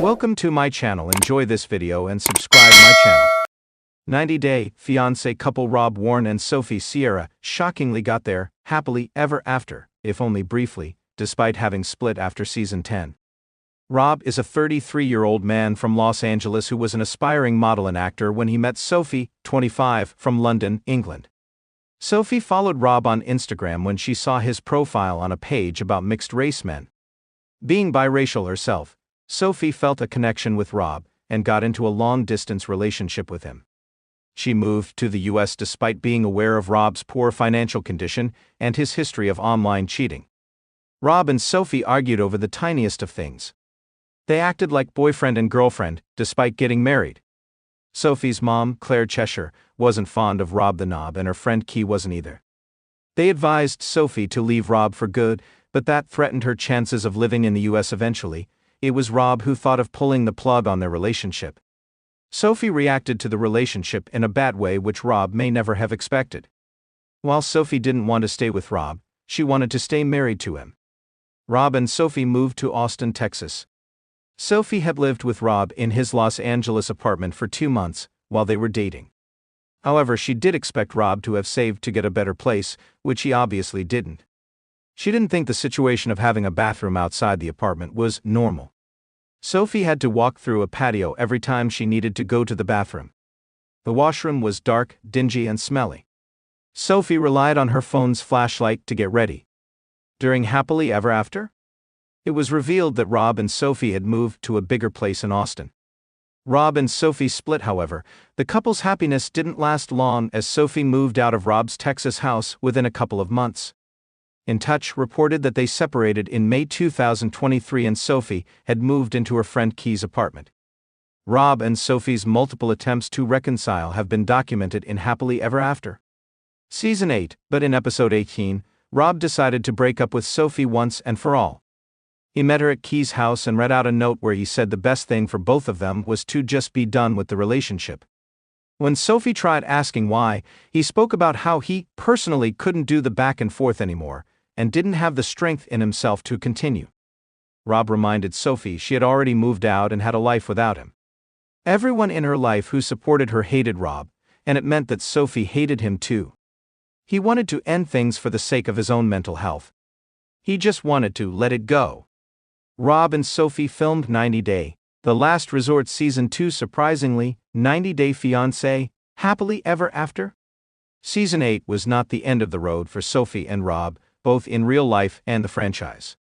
Welcome to my channel. Enjoy this video and subscribe my channel. 90-day fiancé couple Rob, Warne and Sophie Sierra shockingly got there happily ever after, if only briefly, despite having split after season 10. Rob is a 33-year-old man from Los Angeles who was an aspiring model and actor when he met Sophie, 25, from London, England. Sophie followed Rob on Instagram when she saw his profile on a page about mixed-race men. Being biracial herself, Sophie felt a connection with Rob and got into a long-distance relationship with him. She moved to the US despite being aware of Rob's poor financial condition and his history of online cheating. Rob and Sophie argued over the tiniest of things. They acted like boyfriend and girlfriend, despite getting married. Sophie's mom, Claire Cheshire, wasn't fond of Rob the Knob, and her friend Key wasn't either. They advised Sophie to leave Rob for good, but that threatened her chances of living in the US eventually. It was Rob who thought of pulling the plug on their relationship. Sophie reacted to the relationship in a bad way which Rob may never have expected. While Sophie didn't want to stay with Rob, she wanted to stay married to him. Rob and Sophie moved to Austin, Texas. Sophie had lived with Rob in his Los Angeles apartment for 2 months while they were dating. However, she did expect Rob to have saved to get a better place, which he obviously didn't. She didn't think the situation of having a bathroom outside the apartment was normal. Sophie had to walk through a patio every time she needed to go to the bathroom. The washroom was dark, dingy, and smelly. Sophie relied on her phone's flashlight to get ready. During Happily Ever After, it was revealed that Rob and Sophie had moved to a bigger place in Austin. Rob and Sophie split, however. The couple's happiness didn't last long as Sophie moved out of Rob's Texas house within a couple of months. In Touch reported that they separated in May 2023 and Sophie had moved into her friend Key's apartment. Rob and Sophie's multiple attempts to reconcile have been documented in Happily Ever After Season 8, but in episode 18, Rob decided to break up with Sophie once and for all. He met her at Key's house and read out a note where he said the best thing for both of them was to just be done with the relationship. When Sophie tried asking why, he spoke about how he personally couldn't do the back and forth anymore and didn't have the strength in himself to continue. Rob reminded Sophie she had already moved out and had a life without him. Everyone in her life who supported her hated Rob, and it meant that Sophie hated him too. He wanted to end things for the sake of his own mental health. He just wanted to let it go. Rob and Sophie filmed 90-Day, The Last Resort Season 2. Surprisingly, 90-Day Fiancé, Happily Ever After Season 8 was not the end of the road for Sophie and Rob, both in real life and the franchise.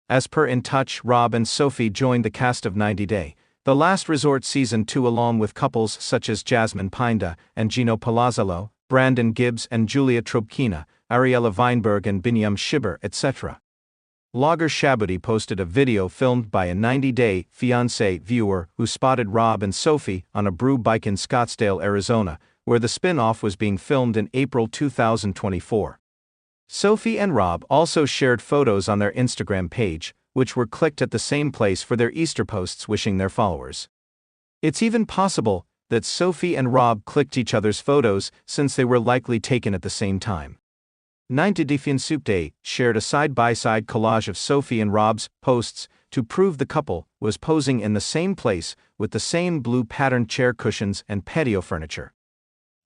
As per In Touch, Rob and Sophie joined the cast of 90-Day, The Last Resort Season 2 along with couples such as Jasmine Pinda and Gino Palazzolo, Brandon Gibbs and Julia Trobkina, Ariella Weinberg and Binyam Shibber, etc. Blogger Shabuti posted a video filmed by a 90-Day Fiancé viewer who spotted Rob and Sophie on a brew bike in Scottsdale, Arizona, where the spin-off was being filmed in April 2024. Sophie and Rob also shared photos on their Instagram page, which were clicked at the same place for their Easter posts wishing their followers. It's even possible that Sophie and Rob clicked each other's photos since they were likely taken at the same time. 90-Day Fiancé shared a side-by-side collage of Sophie and Rob's posts to prove the couple was posing in the same place with the same blue patterned chair cushions and patio furniture.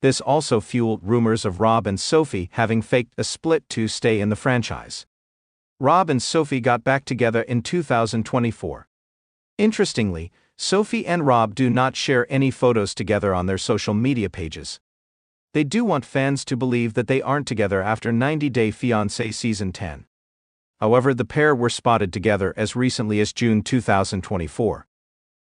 This also fueled rumors of Rob and Sophie having faked a split to stay in the franchise. Rob and Sophie got back together in 2024. Interestingly, Sophie and Rob do not share any photos together on their social media pages. They do want fans to believe that they aren't together after 90-Day Fiancé Season 10. However, the pair were spotted together as recently as June 2024.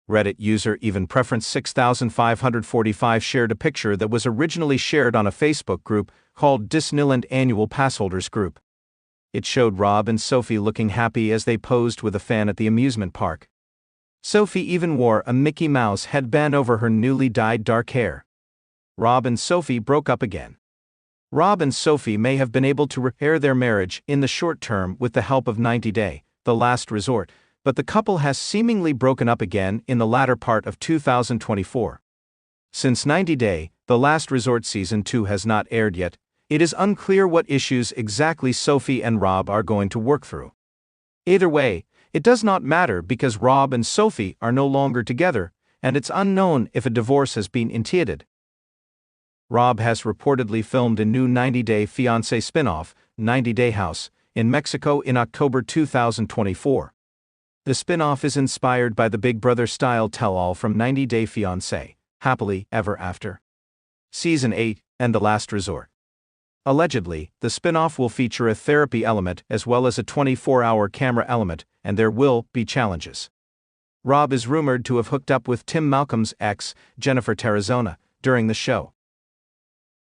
Reddit user Even Preference 6545 shared a picture that was originally shared on a Facebook group called Disneyland Annual Passholders Group. It showed Rob and Sophie looking happy as they posed with a fan at the amusement park. Sophie even wore a Mickey Mouse headband over her newly dyed dark hair. Rob and Sophie broke up again. Rob and Sophie may have been able to repair their marriage in the short term with the help of 90-Day, The Last Resort, but the couple has seemingly broken up again in the latter part of 2024. Since 90-Day, The Last Resort Season 2 has not aired yet, it is unclear what issues exactly Sophie and Rob are going to work through. Either way, It does not matter because Rob and Sophie are no longer together, and it's unknown if a divorce has been initiated. Rob has reportedly filmed a new 90-day Fiancé spin-off, 90 Day House, in Mexico in October 2024. The spin-off is inspired by the Big Brother-style tell-all from 90 Day Fiancé, Happily Ever After, Season 8, and The Last Resort. Allegedly, the spin-off will feature a therapy element as well as a 24-hour camera element, and there will be challenges. Rob is rumored to have hooked up with Tim Malcolm's ex, Jennifer Tarazona, during the show.